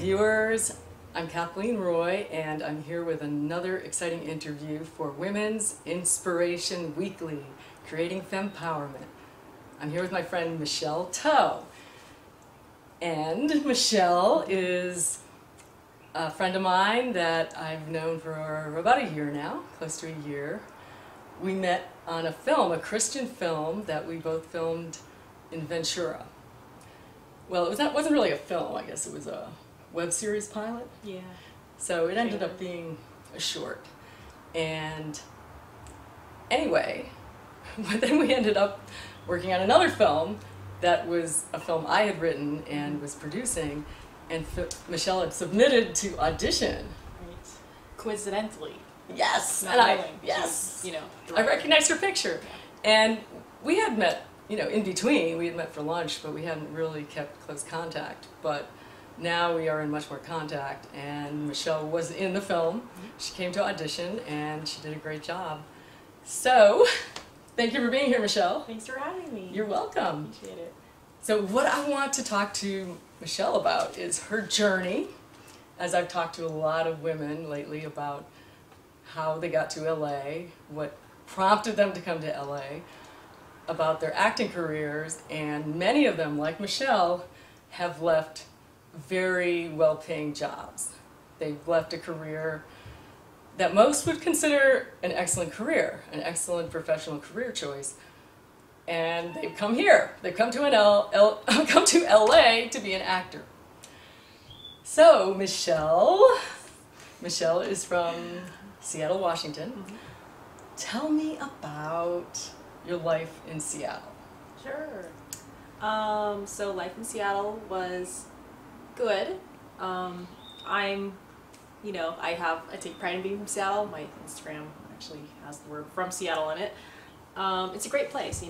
viewers. I'm Kathleen Roy, and I'm here with another exciting interview for Women's Inspiration Weekly, Creating Fempowerment. I'm here with my friend Michelle Toe. And Michelle is a friend of mine that I've known for about a year now, close to a year. We met on a film, a Christian film that we both filmed in Ventura. Well, it wasn't really a film, I guess it was a web series pilot. Yeah. So it ended up being a short. And anyway, but then we ended up working on another film that was a film I had written and was producing, and Michelle had submitted to audition. Right. Coincidentally. Yes. Not And knowing. yes. You know. I recognized her picture. And we had met, in between, we had met for lunch, but we hadn't really kept close contact. But now we are in much more contact, and Michelle was in the film. She came to audition, and she did a great job. So, thank you for being here, Michelle. Thanks for having me. You're welcome. Appreciate it. So what I want to talk to Michelle about is her journey, as I've talked to a lot of women lately about how they got to LA, what prompted them to come to LA, about their acting careers, and many of them, like Michelle, have left very well-paying jobs. They've left a career that most would consider an excellent career, an excellent professional career choice, and they've come here. They've come to come to LA to be an actor. So Michelle is from Seattle, Washington. Mm-hmm. Tell me about your life in Seattle. Sure. So life in Seattle was good. I take pride in being from Seattle. My Instagram actually has the word "from Seattle" in it. It's a great place,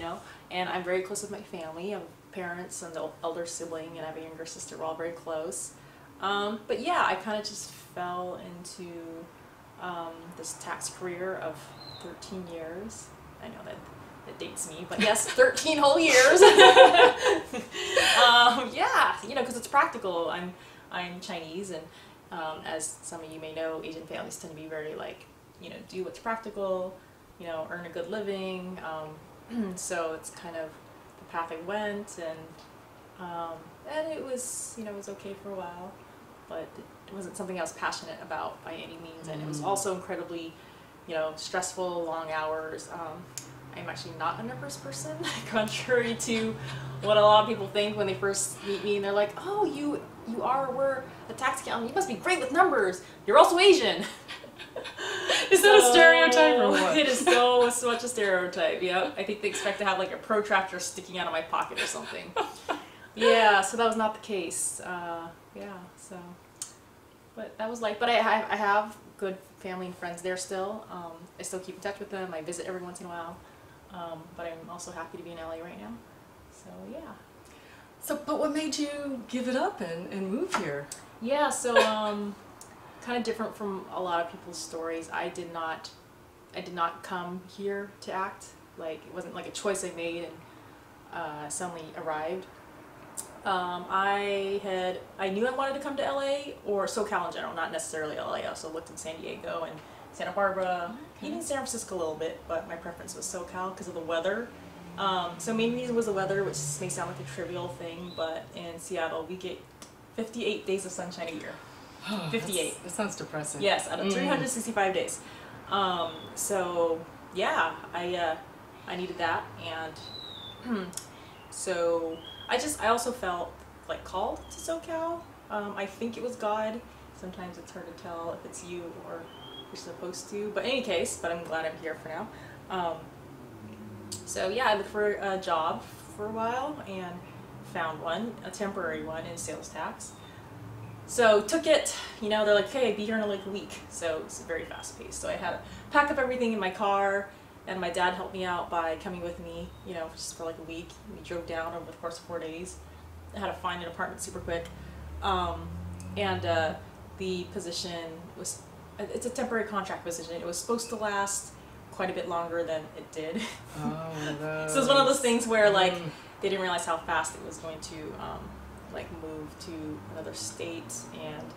and I'm very close with my family. I have parents and the elder sibling, and I have a younger sister. We're all very close. But yeah, I kind of just fell into this tax career of 13 years. I know that it dates me, but yes, 13 whole years. Yeah, because it's practical. I'm Chinese, and as some of you may know, Asian families tend to be very do what's practical, earn a good living. So it's kind of the path I went, and it was it was okay for a while, but it wasn't something I was passionate about by any means, and it was also incredibly stressful, long hours. I'm actually not a nervous person, contrary to what a lot of people think when they first meet me, and they're like, "Oh, we're a tax accountant. You must be great with numbers. You're also Asian." Is that a stereotype or what? It is so much a stereotype. Yeah, I think they expect to have like a protractor sticking out of my pocket or something. Yeah, so that was not the case. But that was but I have good family and friends there still. I still keep in touch with them. I visit every once in a while. But I'm also happy to be in LA right now. So yeah. But what made you give it up and move here? Yeah, so kind of different from a lot of people's stories. I did not come here to act. It wasn't like a choice I made and suddenly arrived. I knew I wanted to come to LA or SoCal in general, not necessarily LA. I also looked in San Diego and Santa Barbara, even San Francisco a little bit, but my preference was SoCal because of the weather. So main reason was the weather, which may sound like a trivial thing, but in Seattle we get 58 days of sunshine a year. 58. That sounds depressing. Yes, out of 365 days. So yeah, I needed that, and so I also felt called to SoCal. I think it was God. Sometimes it's hard to tell if it's you or you're supposed to, but in any case, I'm glad I'm here for now. So yeah, I looked for a job for a while and found one, a temporary one in sales tax. So took it, they're like, "Hey, be here in a week." So it's very fast paced. So I had to pack up everything in my car, and my dad helped me out by coming with me, just for a week. We drove down over the course of 4 days. I had to find an apartment super quick. And the position it's a temporary contract position. It was supposed to last quite a bit longer than it did. Oh, So it's one of those things where they didn't realize how fast it was going to like move to another state, and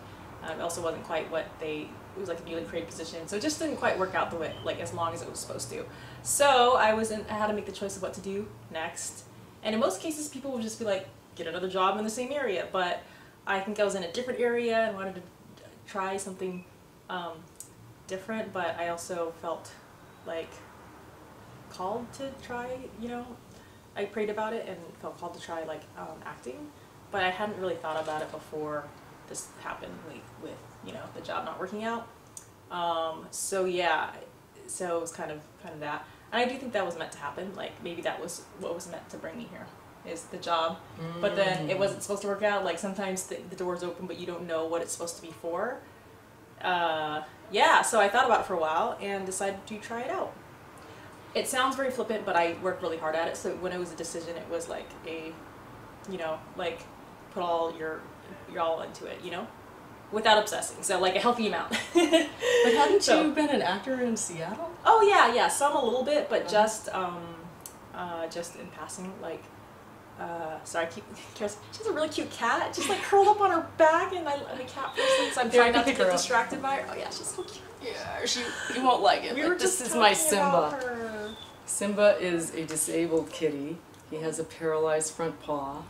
it also wasn't quite what it was like a newly created position, so it just didn't quite work out the way, like as long as it was supposed to. So I had to make the choice of what to do next, and in most cases people would just be like, get another job in the same area, but I think I was in a different area and wanted to try something different, but I also felt like called to try, I prayed about it and felt called to try like acting, but I hadn't really thought about it before this happened, like with the job not working out. So yeah, so it was kind of that, and I do think that was meant to happen. Like maybe that was what was meant to bring me here, is the job. But then it wasn't supposed to work out. Like sometimes the door's open, but you don't know what it's supposed to be for. Yeah, so I thought about it for a while and decided to try it out. It sounds very flippant, but I worked really hard at it. So when it was a decision, it was like like put all your all into it, without obsessing. So like a healthy amount. But hadn't you been an actor in Seattle? Oh yeah, some a little bit, but just in passing. Like, sorry, she has a really cute cat, just like curled up on her back, and I'm a cat person, so I'm trying not to get distracted by her. Oh yeah, she's so cute. Yeah, you won't like it. We were just this is my talking about Simba. her. Simba is a disabled kitty. He has a paralyzed front paw,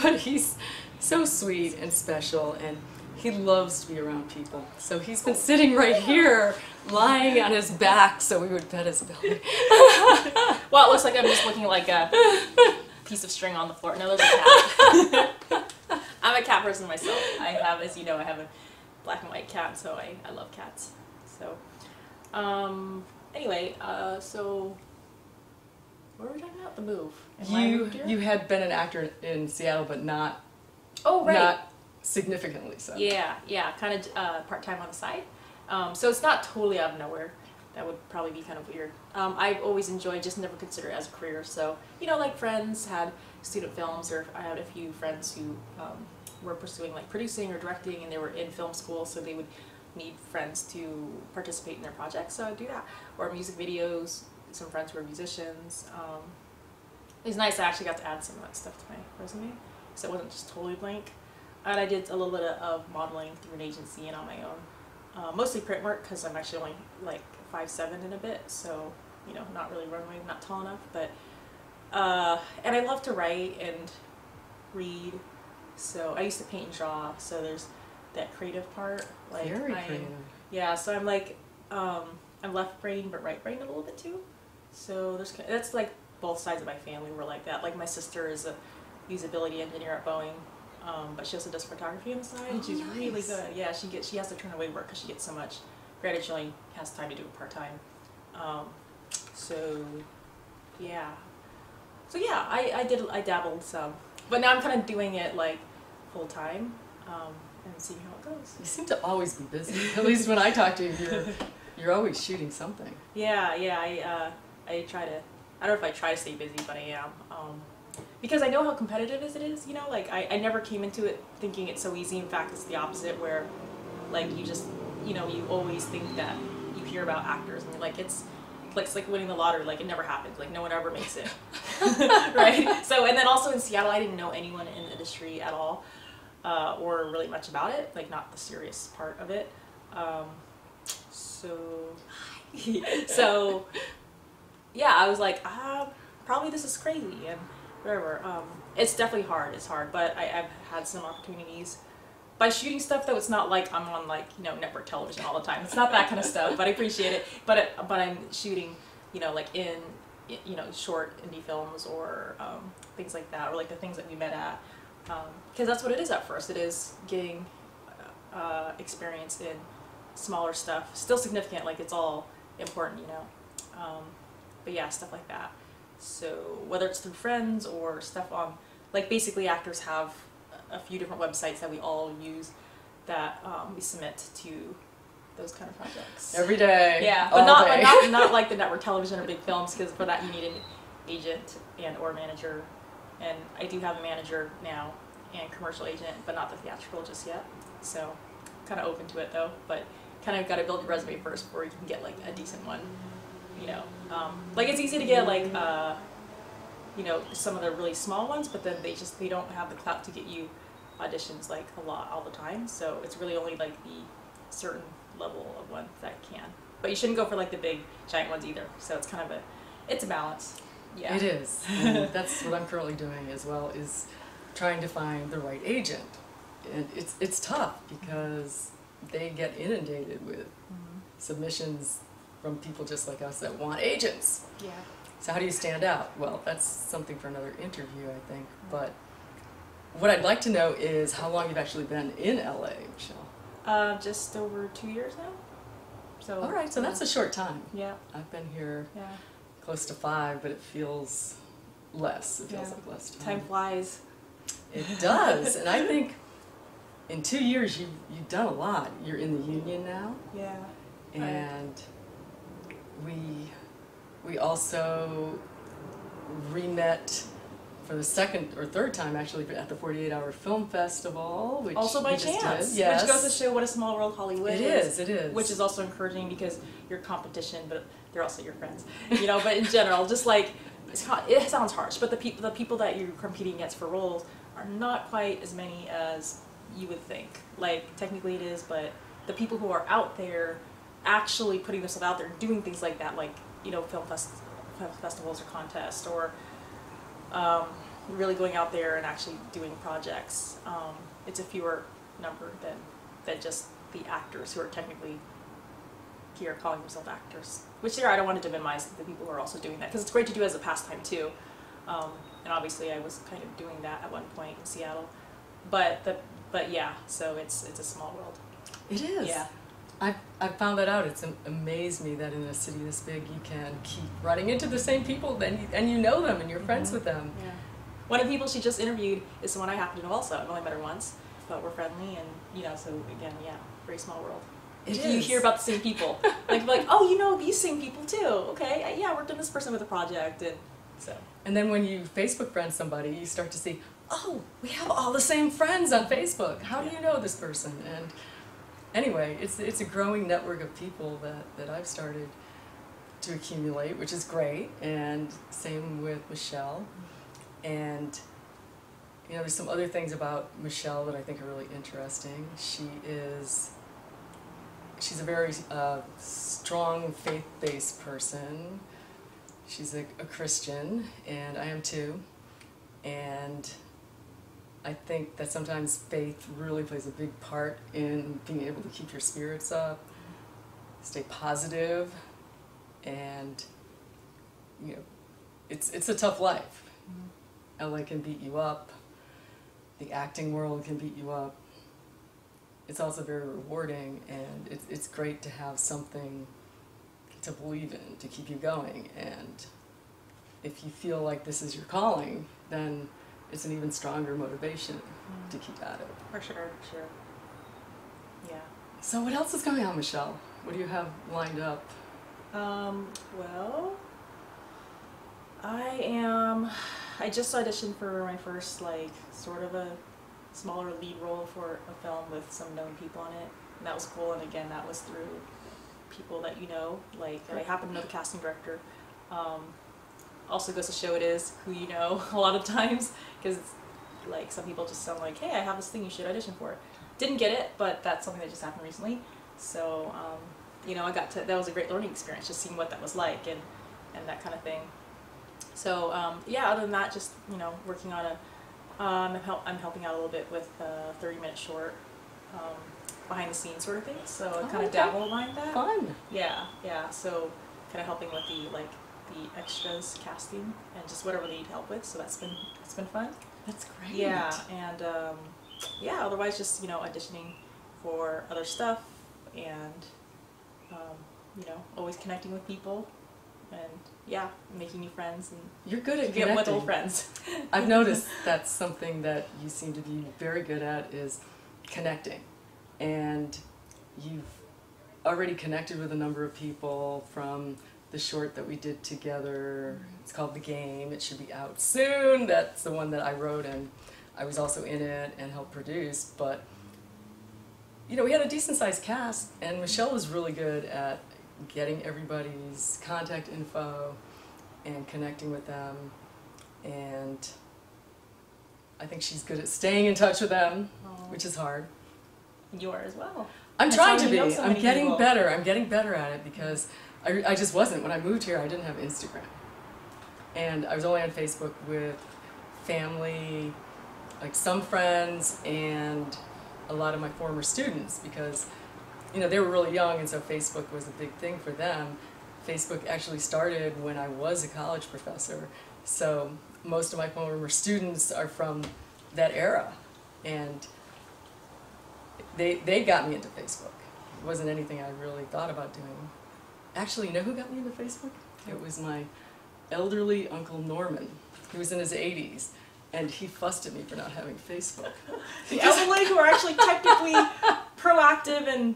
but he's so sweet and special, and he loves to be around people. So he's been sitting right here, lying on his back, so we would pet his belly. Well, it looks like I'm just looking like a piece of string on the floor. No, there's a cat. I'm a cat person myself. I have, as you know, I have a black and white cat, so I love cats. So, anyway, so what were we talking about? The move. You had been an actor in Seattle, but not. Oh right. Not significantly so. Yeah, kind of part-time on the side. So it's not totally out of nowhere. That would probably be kind of weird. I've always enjoyed, just never considered it as a career. So, like friends had student films, or I had a few friends who were pursuing like producing or directing, and they were in film school, so they would need friends to participate in their projects, so I'd do that. Or music videos, some friends who were musicians. It was nice, I actually got to add some of that stuff to my resume, so it wasn't just totally blank. And I did a little bit of modeling through an agency and on my own. Mostly print work, because I'm actually only like 5'7" and a bit, so not really runway, not tall enough, but and I love to write and read, so I used to paint and draw, so there's that creative part. Like very creative. Yeah, so I'm like I'm left brain but right brain a little bit too, so that's like both sides of my family were like that. Like my sister is a usability engineer at Boeing, but she also does photography on the side, and she's nice. really good. Yeah, she has to turn away work because she gets so much. Granted, she only has time to do it part-time. So yeah, I dabbled some, but now I'm kind of doing it like full-time, and seeing how it goes. You seem to always be busy. At least when I talk to you, you're always shooting something. Yeah, I try to. I don't know if I try to stay busy, but I am. Because I know how competitive it is, like I never came into it thinking it's so easy. In fact, it's the opposite, where like you just, you always think that you hear about actors and you're like, it's like winning the lottery, like it never happens, like no one ever makes it. Right? So, and then also in Seattle, I didn't know anyone in the industry at all, or really much about it, like not the serious part of it. So yeah, I was like, probably this is crazy and whatever. It's definitely hard. It's hard, but I've had some opportunities by shooting stuff, though. It's not like I'm on like network television all the time. It's not that kind of stuff, but I appreciate it. But I'm shooting like in short indie films or things like that, or like the things that we met at, because that's what it is at first. It is getting experience in smaller stuff, still significant, like it's all important, but yeah, stuff like that. So whether it's through friends or stuff on, like basically actors have a few different websites that we all use that we submit to those kind of projects. Every day. Yeah, but not like the network television or big films, because for that you need an agent and or manager, and I do have a manager now and commercial agent, but not the theatrical just yet. So kind of open to it though, but kind of got to build your resume first before you can get like a decent one. Like it's easy to get like you know, some of the really small ones, but then they don't have the clout to get you auditions like a lot all the time. So it's really only like the certain level of ones that can. But you shouldn't go for like the big giant ones either. So it's kind of it's a balance. Yeah. It is. And that's what I'm currently doing as well, is trying to find the right agent. And it's tough because they get inundated with submissions from people just like us that want agents. Yeah. So how do you stand out? Well, that's something for another interview, I think. But what I'd like to know is how long you've actually been in LA, Michelle. Just over 2 years now. So. All right, so that's a short time. Yeah. I've been here Yeah. close to 5, but it feels less. It feels Yeah. like less Time flies. It does, and I think in 2 years you've done a lot. You're in the union now, Yeah. and we also re-met for the second or third time actually at the 48-Hour Film Festival, which Also by we just chance, did. Yes. which goes to show what a small world Hollywood It is. is. It is. Which is also encouraging because you're competition, but they're also your friends. You know, but in general, just like it sounds harsh, but the people that you're competing against for roles are not quite as many as you would think. Like technically it is, but the people who are out there actually putting themselves out there, doing things like that, like you know, film festivals or contests, or really going out there and actually doing projects. It's a fewer number than just the actors who are technically here calling themselves actors. Which there, I don't want to minimize the people who are also doing that, because it's great to do as a pastime too. And obviously I was kind of doing that at one point in Seattle. But yeah, so it's a small world. It is. Yeah. I've found that out. It's amazed me that in a city this big you can keep running into the same people and you know them and you're friends with them. Yeah. One of the people she just interviewed is someone I happen to know also. I've only met her once, but we're friendly, and you know, so again, yeah, very small world. It You is. hear about the same people, like oh, you know these same people too. Okay, yeah, I worked on this person with a project, and so. And then when you Facebook friend somebody, you start to see, oh, we have all the same friends on Facebook. How do you know this person? And anyway, it's a growing network of people that I've started to accumulate, which is great. And same with Michelle. And you know, there's some other things about Michelle that I think are really interesting. She's a very strong faith-based person. She's a Christian, and I am too. And I think that sometimes faith really plays a big part in being able to keep your spirits up, stay positive, and you know, it's a tough life. LA can beat you up. The acting world can beat you up. It's also very rewarding, and it's great to have something to believe in, to keep you going. And if you feel like this is your calling, then it's an even stronger motivation to keep at it. For sure, yeah. So what else is going on, Michelle? What do you have lined up? Well, I just auditioned for my first, like, sort of a smaller lead role for a film with some known people on it. And that was cool, and again, that was through people that you know, like, I happen to know the casting director. Also goes to show it is who you know a lot of times, because like some people just sound like, hey, I have this thing you should audition for. Didn't get it, but that's something that just happened recently. So, you know, that was a great learning experience, just seeing what that was like and that kind of thing. So, yeah, other than that, just, you know, working on I'm helping out a little bit with a 30-minute short, behind the scenes sort of thing. So I kind of dabble behind that. Fun. Yeah, yeah. So kind of helping with the extras casting and just whatever they need help with. So it's been fun. That's great. Yeah, and yeah, otherwise just, you know, auditioning for other stuff and, you know, always connecting with people and, yeah, making new friends and You're good at getting with connecting. old friends. I've noticed that's something that you seem to be very good at, is connecting. And you've already connected with a number of people from the short that we did together. It's called The Game. It should be out soon. That's the one that I wrote, and I was also in it and helped produce. But you know, we had a decent sized cast, and Michelle was really good at getting everybody's contact info and connecting with them. and I think she's good at staying in touch with them, Oh. which is hard. You are as well. I'm That's trying how to you be. know so I'm many getting people. better. I'm getting better at it because I just wasn't. When I moved here, I didn't have Instagram. And I was only on Facebook with family, like some friends, and a lot of my former students because, you know, they were really young, and so Facebook was a big thing for them. Facebook actually started when I was a college professor, so most of my former students are from that era, and they got me into Facebook. It wasn't anything I really thought about doing. Actually, you know who got me into Facebook? It was my elderly Uncle Norman. He was in his 80s, and he fussed at me for not having Facebook. The elderly who are actually technically proactive and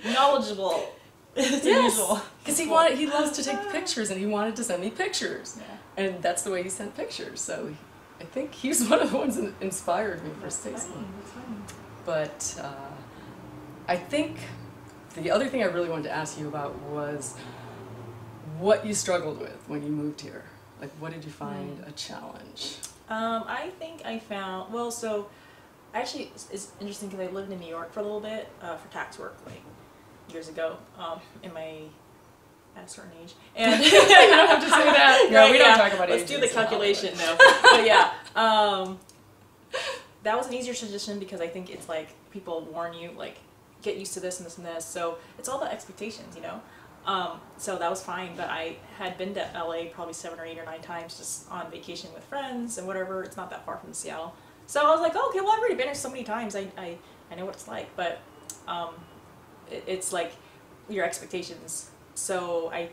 knowledgeable. It's unusual. Because he loves to take pictures, and he wanted to send me pictures. Yeah. And that's the way he sent pictures. So I think he was one of the ones that inspired me for That's Facebook. funny. That's funny. But I think the other thing I really wanted to ask you about was what you struggled with when you moved here. Like, what did you find a challenge? I think I found, well, so actually it's interesting because I lived in New York for a little bit for tax work, like years ago, at a certain age. And You don't have to say that. No, Right, we don't yeah. talk about Let's ages do the in calculation Hollywood. now. But yeah, that was an easier transition because I think it's like people warn you, like, get used to this and this and this. So it's all about expectations, you know? So that was fine, but I had been to LA probably 7 or 8 or 9 times just on vacation with friends and whatever. It's not that far from Seattle. So I was like, oh, okay, well, I've already been here so many times. I know what it's like, but it's like your expectations. So I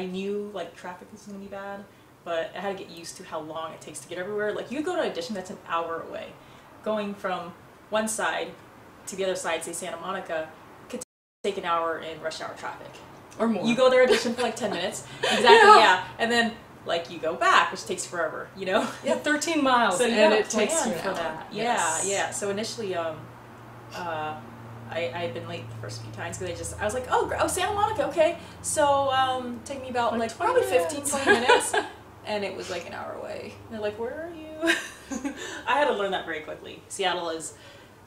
knew like traffic was going to be bad, but I had to get used to how long it takes to get everywhere. Like you go to an audition that's an hour away. Going from one side to the other side, say Santa Monica, could take an hour in rush hour traffic. Or more. You go there, audition for like 10 minutes. Exactly, yeah. And then like you go back, which takes forever, you know? Yeah, 13 miles, So you and gotta it takes plan you an for hour. that. Yes. Yeah. So initially, I'd been late the first few times because I was like, oh, Santa Monica, okay. So take me about like 20 probably 15, minutes. 20 minutes. And it was like an hour away. And they're like, where are you? I had to learn that very quickly.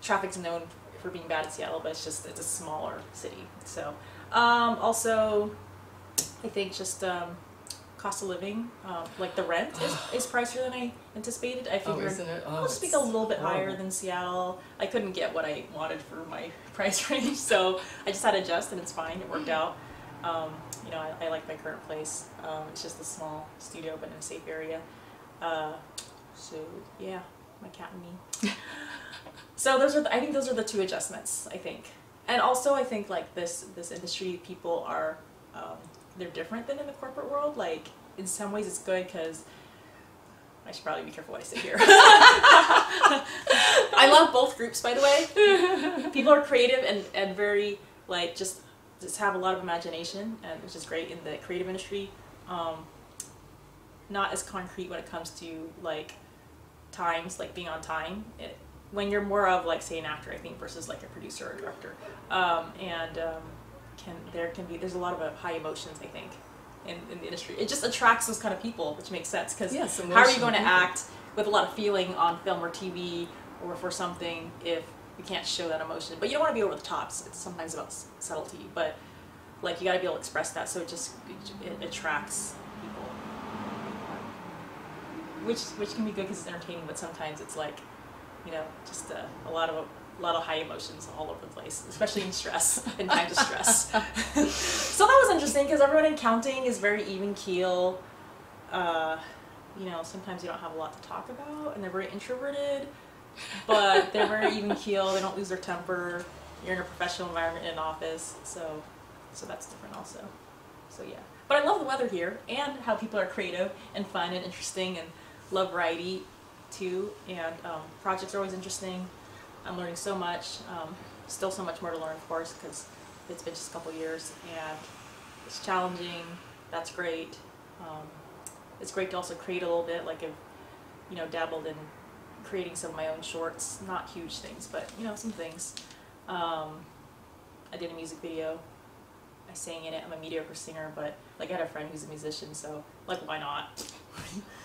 Traffic's known for being bad in Seattle, but it's a smaller city. So also, I think just cost of living, like the rent is pricier than I anticipated. I figured isn't it? Oh, I'll just make it's a little bit higher horrible. than Seattle. I couldn't get what I wanted for my price range, so I just had to adjust, and it's fine. It worked out. You know, I like my current place. It's just a small studio, but in a safe area. So yeah, my cat and me. So I think those are the 2 adjustments. I think, and also I think like this industry, people are they're different than in the corporate world. Like in some ways, it's good because I should probably be careful what I say here. I love both groups, by the way. People are creative and very like just have a lot of imagination, and which is great in the creative industry. Not as concrete when it comes to like times, like being on time. When you're more of like say an actor, I think, versus like a producer or a director, there's a lot of high emotions, I think, in the industry. It just attracts those kind of people, which makes sense because Yes, how are you going to emotional act with a lot of feeling on film or TV or for something if you can't show that emotion? But you don't want to be over the top. It's sometimes about subtlety, but like you got to be able to express that, so it attracts people, which can be good because it's entertaining, but sometimes it's like, you know, just a lot of high emotions all over the place, especially in stress, in times of stress. So that was interesting because everyone in counting is very even keel. You know, sometimes you don't have a lot to talk about, and they're very introverted, but they're very even keel. They don't lose their temper. You're in a professional environment in an office, so that's different also. So yeah, but I love the weather here and how people are creative and fun and interesting and love variety too. And projects are always interesting. I'm learning so much. Still so much more to learn, of course, because it's been just a couple years and it's challenging. That's great. It's great to also create a little bit. Like I've, you know, dabbled in creating some of my own shorts. Not huge things, but you know, some things. I did a music video. I sang in it. I'm a mediocre singer, but like I had a friend who's a musician, so like why not?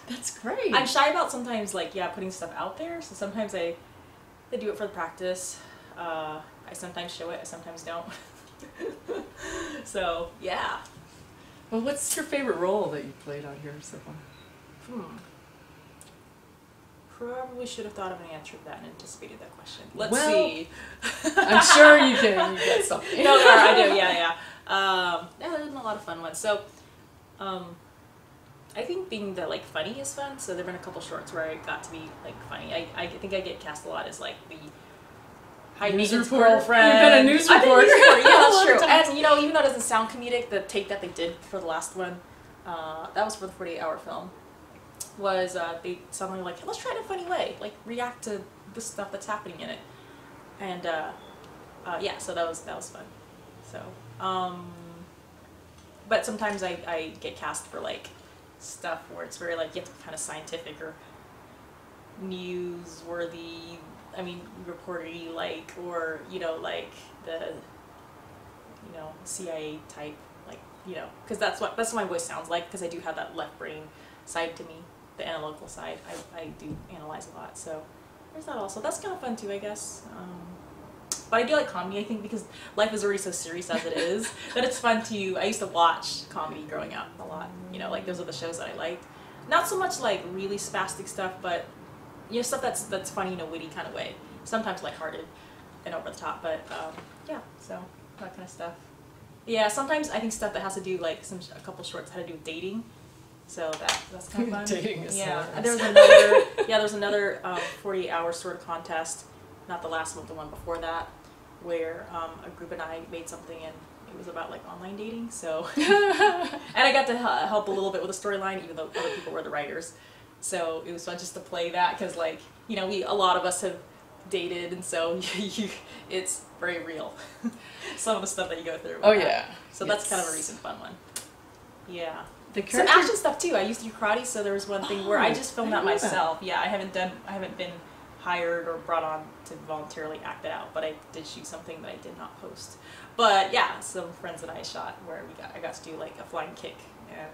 That's great. I'm shy about sometimes like putting stuff out there, so sometimes I do it for the practice. I sometimes show it, I sometimes don't. So yeah. Well, what's your favorite role that you played out here so far? Probably should have thought of an answer to that and anticipated that question. Let's Well, see. I'm sure you can. You get something. No, I do. Yeah. Yeah, there's been a lot of fun ones. So, I think being the like funny is fun. So there've been a couple shorts where I got to be like funny. I think I get cast a lot as like the high News maintenance reporter. girlfriend. You've been a news I've been a reporter. news reporter. Yeah, A lot that's of true. times. And you know, even though it doesn't sound comedic, the take that they did for the last one, that was for the 48-hour film, was they suddenly were like, let's try it in a funny way, like react to the stuff that's happening in it, and yeah, so that was fun. So, but sometimes I get cast for like stuff where it's very like you have to be kind of scientific or newsworthy. I mean, reporter-y, like, or you know, like the CIA type, like, you know, because that's what my voice sounds like, because I do have that left brain side to me, the analytical side. I do analyze a lot, so there's that also. That's kind of fun too, I guess. But I do like comedy, I think, because life is already so serious as it is, that it's fun to, I used to watch comedy growing up a lot, you know, like those are the shows that I liked. Not so much like really spastic stuff, but, you know, stuff that's funny in a witty kind of way. Sometimes lighthearted and over the top, but yeah, so that kind of stuff. Yeah, sometimes I think stuff that has to do, like, a couple shorts had to do with dating. So that's kind of fun. Dating is yeah. hilarious. There was another 48-hour sort of contest, not the last one, the one before that, where a group and I made something, and it was about like online dating. So, and I got to help a little bit with the storyline, even though other people were the writers. So it was fun just to play that, because like, you know, a lot of us have dated, and so it's very real. Some of the stuff that you go through. Oh yeah. So that's kind of a recent fun one. Yeah. The Some character. action stuff too. I used to do karate, so there was one thing where I just filmed I that know that. myself. Yeah, I haven't been hired or brought on to voluntarily act it out, but I did shoot something that I did not post. But yeah, some friends and I shot where I got to do like a flying kick and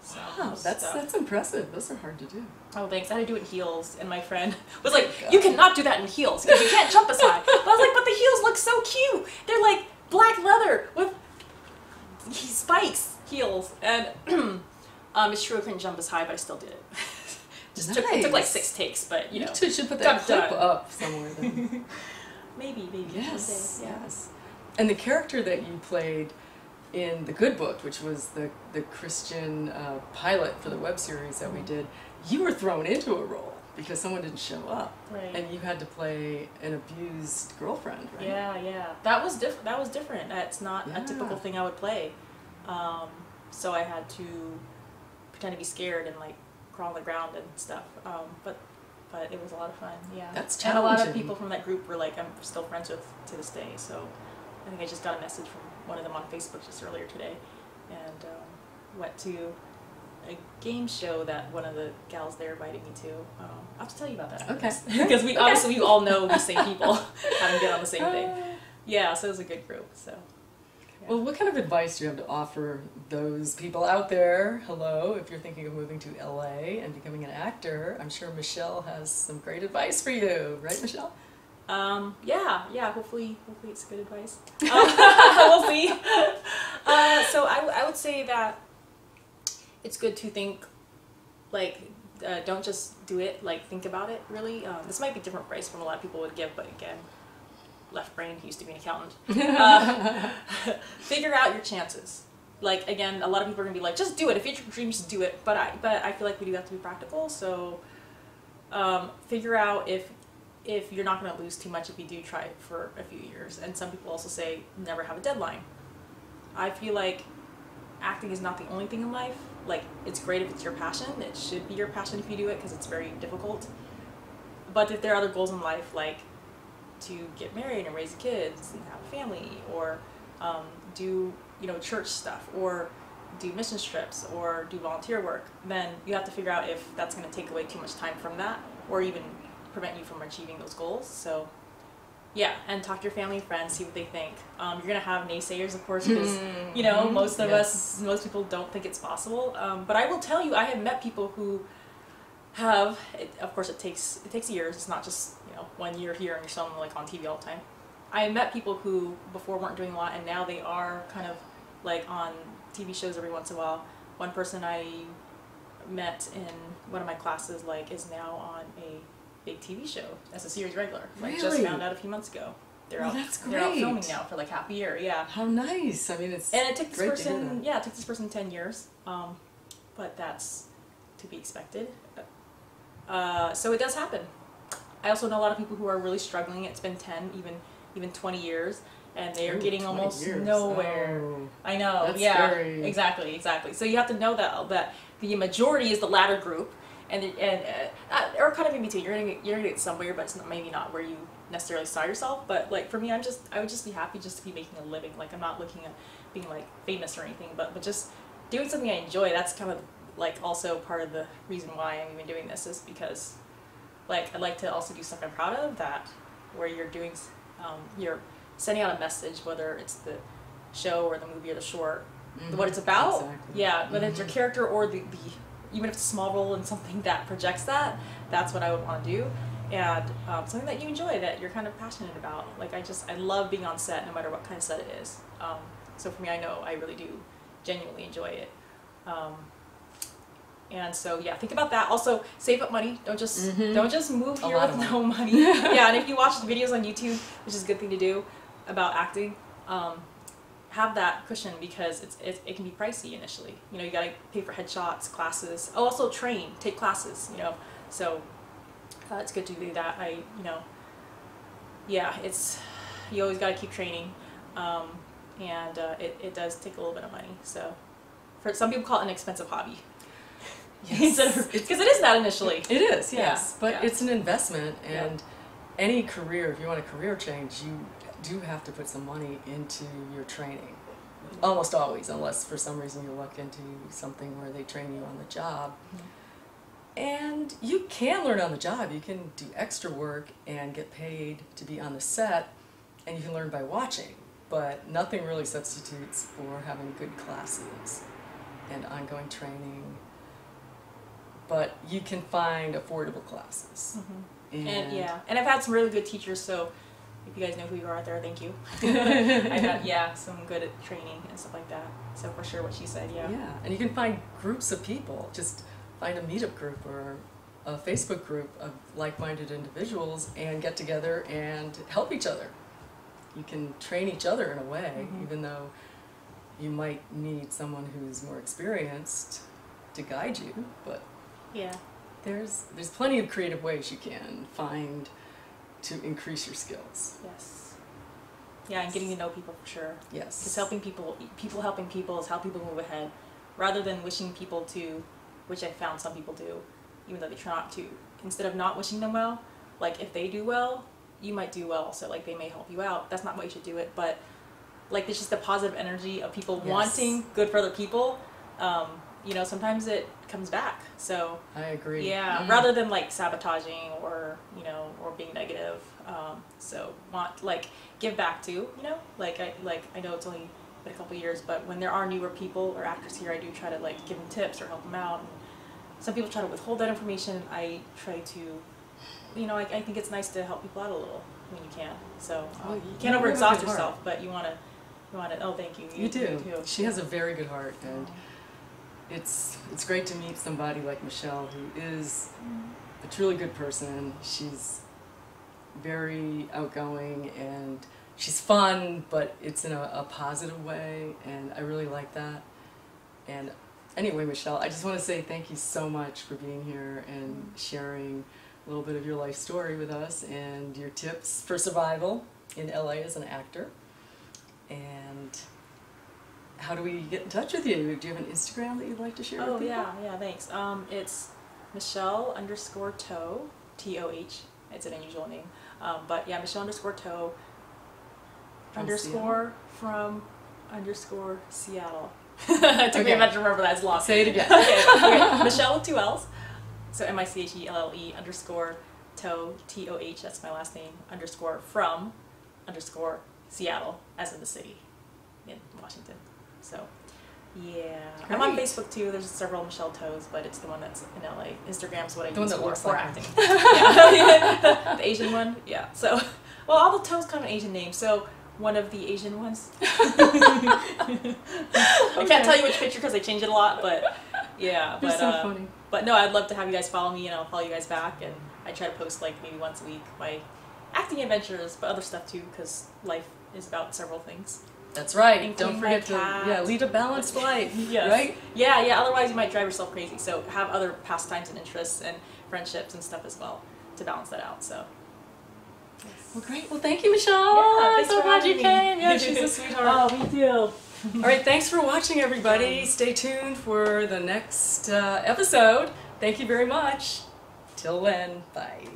some Wow, that's stuff. impressive. Those are hard to do. Oh, thanks. I had to do it in heels, and my friend was like, "You cannot do that in heels because you can't jump as high." But I was like, "But the heels look so cute. They're like black leather with spikes heels." And it's true I couldn't jump as high, but I still did it. It took like 6 takes, but you know. You should put that got clip done. up somewhere then. Maybe. Yes, someday, yeah. yes. And the character that you played in The Good Book, which was the Christian pilot for the web series that we did, you were thrown into a role because someone didn't show up. Right. And you had to play an abused girlfriend, right? Yeah. That was different. That's not Yeah. a typical thing I would play. So I had to pretend to be scared and like crawl on the ground and stuff. But it was a lot of fun. Yeah. That's And a lot of challenging. people from that group were like I'm still friends with to this day. So I think I just got a message from one of them on Facebook just earlier today, and went to a game show that one of the gals there invited me to. I'll have to tell you about that. Okay. Because obviously we all know the same people, having been on the same thing. Yeah, so it was a good group. So. Yeah. Well, what kind of advice do you have to offer those people out there? Hello, if you're thinking of moving to LA and becoming an actor, I'm sure Michelle has some great advice for you, right, Michelle? Yeah. Hopefully it's good advice. We'll see. So I would say that it's good to think, like, don't just do it. Like, think about it. Really, this might be different advice from a lot of people would give, but again, left brain, he used to be an accountant. Figure out your chances. Like, again, a lot of people are gonna be like, just do it. If it's your dream, just do it. But I feel like we do have to be practical. So figure out if you're not going to lose too much if you do try it for a few years. And some people also say never have a deadline. I feel like acting is not the only thing in life. Like, it's great if it's your passion. It should be your passion if you do it because it's very difficult. But if there are other goals in life, like to get married and raise kids and have a family, or do church stuff, or do mission trips, or do volunteer work, then you have to figure out if that's going to take away too much time from that, or even prevent you from achieving those goals. So Yeah, and talk to your family and friends, see what they think. You're gonna have naysayers, of course, because you know most of us, most people don't think it's possible. But I will tell you, I have met people who have. Of course, it takes years. It's not just 1 year here and you're still like on TV all the time. I met people who before weren't doing a lot, and now they are kind of like on TV shows every once in a while. One person I met in one of my classes is now on a big TV show as a series regular. Really? Just found out a few months ago. They're out filming now for like half a year. Yeah. How nice! I mean, it took this person. Yeah, it took this person 10 years. But that's to be expected. So it does happen. I also know a lot of people who are really struggling. It's been 10, even 20 years, and they are getting almost nowhere. Oh, I know. that's Yeah. scary. Exactly. So you have to know that the majority is the latter group. Or kind of in between. You're gonna get somewhere, but it's maybe not where you necessarily saw yourself. But like for me, I would just be happy just to be making a living. Like I'm not looking at being like famous or anything, but just doing something I enjoy. That's kind of like also part of the reason why I'm even doing this is because like I'd like to also do stuff I'm proud of, that where you're doing you're sending out a message, whether it's the show or the movie or the short, what it's about. Exactly. Yeah, whether it's your character or the even if it's a small role in something that projects that, that's what I would want to do. And something that you enjoy, that you're kind of passionate about. Like I love being on set no matter what kind of set it is. So for me, I know I really do genuinely enjoy it. And so yeah, think about that. Also, save up money. Don't just move here with no money. Yeah, and if you watch the videos on YouTube, which is a good thing to do about acting, have that cushion because it can be pricey initially. You gotta pay for headshots, classes. Oh, also take classes. So it's good to do that. Yeah, you always gotta keep training, and it does take a little bit of money. So for some people, call it an expensive hobby. Yes. Because it is that initially. It is, yes, Yeah. but Yeah. it's an investment, and any career, if you want a career change, you do have to put some money into your training. Almost always, unless for some reason you look into something where they train you on the job. And you can learn on the job. You can do extra work and get paid to be on the set, and you can learn by watching. But nothing really substitutes for having good classes and ongoing training. But you can find affordable classes. And I've had some really good teachers, so if you guys know who you are out there, thank you. I've had some good at training and stuff like that. So for sure what she said, yeah. Yeah, and you can find groups of people. Just find a meetup group or a Facebook group of like-minded individuals and get together and help each other. You can train each other in a way, even though you might need someone who's more experienced to guide you, but yeah, there's plenty of creative ways you can find to increase your skills. Yes. Yeah, and getting to know people for sure. Yes. Because helping people helping people is how people move ahead, rather than wishing people to, which I found some people do, even though they try not to. Instead of not wishing them well, like if they do well, you might do well, so like they may help you out. That's not why you should do it, but like there's just the positive energy of people wanting good for other people. Sometimes it comes back. So I agree. Yeah, rather than like sabotaging or or being negative. So give back to I know it's only been a couple years, but when there are newer people or actors here, I do try to give them tips or help them out. And some people try to withhold that information. I try to, I think it's nice to help people out a little when you can. So you can't overexhaust yourself, but you want to. Oh, thank you. You do. You too. She has a very good heart, and it's great to meet somebody like Michelle, who is a truly good person. She's very outgoing and she's fun, but it's in a positive way, and I really like that. And anyway, Michelle, I just want to say thank you so much for being here and sharing a little bit of your life story with us and your tips for survival in LA as an actor. And how do we get in touch with you? Do you have an Instagram that you'd like to share with people? Yeah, thanks. It's Michelle_Toh, T-O-H. It's an unusual name. But yeah, Michelle_Toh _ Seattle. It took me a minute to remember that. It's long. Say it again. Okay. Michelle with 2 L's. So MICHELLE _Toh, T-O-H, that's my last name, _ from _Seattle, as in the city in Washington. So, yeah. I'm on Great. Facebook too. There's several Michelle Toes, but it's the one that's in LA. Instagram's what I The one use that looks for like her. acting. Yeah. The Asian one. Yeah. So, well, all the Toes come in Asian names. So, one of the Asian ones. I can't tell you which picture because I change it a lot, but yeah. You're But so funny. but no, I'd love to have you guys follow me, and I'll follow you guys back. And I try to post like maybe once a week my acting adventures, but other stuff too, because life is about several things. That's right. Including Don't forget to my cat. lead a balanced life. Yes. Right? Yeah, yeah. Otherwise, you might drive yourself crazy. So have other pastimes and interests and friendships and stuff as well to balance that out. So. Well, great. Well, thank you, Michelle. Yeah, I'm thanks so for glad you having me. came. Yeah, she's a sweetheart. Oh, me too. All right, thanks for watching, everybody. Stay tuned for the next episode. Thank you very much. Till then, bye.